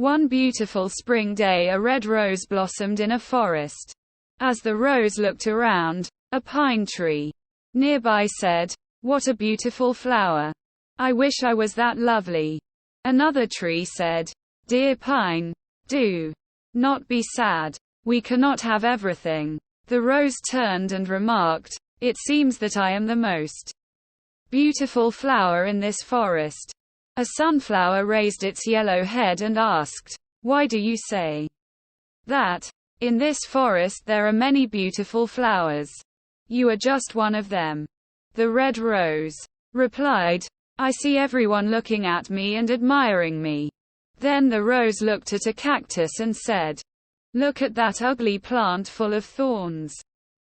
One beautiful spring day, a red rose blossomed in a forest. As the rose looked around, a pine tree nearby said, "What a beautiful flower. I wish I was that lovely." Another tree said, "Dear pine, do not be sad. We cannot have everything." The rose turned and remarked, "It seems that I am the most beautiful flower in this forest." A sunflower raised its yellow head and asked, "Why do you say that? In this forest there are many beautiful flowers. You are just one of them." The red rose replied, "I see everyone looking at me and admiring me." Then the rose looked at a cactus and said, "Look at that ugly plant full of thorns."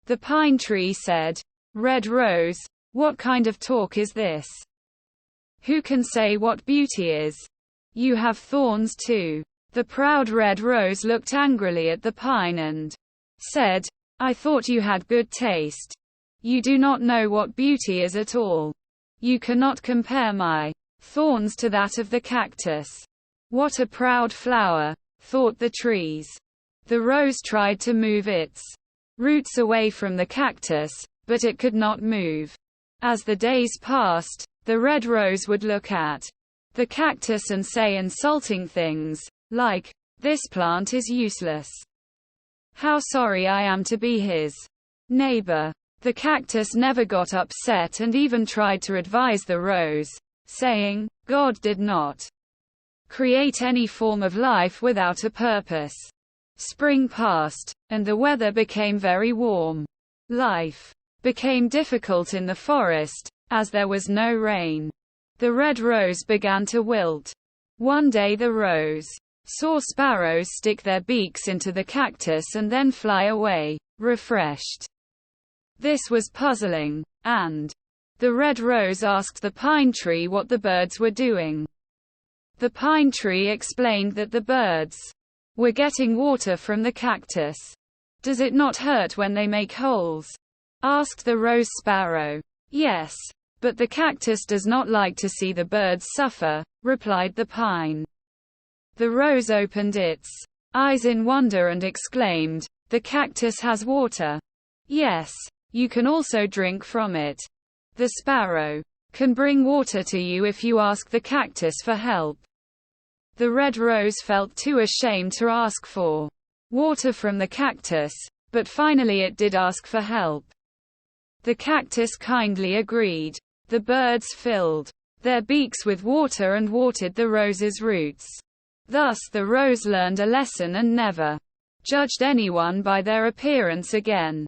The pine tree said, "Red rose, what kind of talk is this? Who can say what beauty is? You have thorns too." The proud red rose looked angrily at the pine and said, "I thought you had good taste. You do not know what beauty is at all. You cannot compare my thorns to that of the cactus." "What a proud flower," thought the trees. The rose tried to move its roots away from the cactus, but it could not move. As the days passed, the red rose would look at the cactus and say insulting things, like, "This plant is useless. How sorry I am to be his neighbor." The cactus never got upset and even tried to advise the rose, saying, "God did not create any form of life without a purpose." Spring passed, and the weather became very warm. Life became difficult in the forest, as there was no rain. The red rose began to wilt. One day the rose saw sparrows stick their beaks into the cactus and then fly away, refreshed. This was puzzling, and the red rose asked the pine tree what the birds were doing. The pine tree explained that the birds were getting water from the cactus. "Does it not hurt when they make holes?" asked the rose sparrow. "Yes, but the cactus does not like to see the birds suffer," replied the pine. The rose opened its eyes in wonder and exclaimed, "The cactus has water. Yes, you can also drink from it. The sparrow can bring water to you if you ask the cactus for help." The red rose felt too ashamed to ask for water from the cactus, but finally it did ask for help. The cactus kindly agreed. The birds filled their beaks with water and watered the rose's roots. Thus the rose learned a lesson and never judged anyone by their appearance again.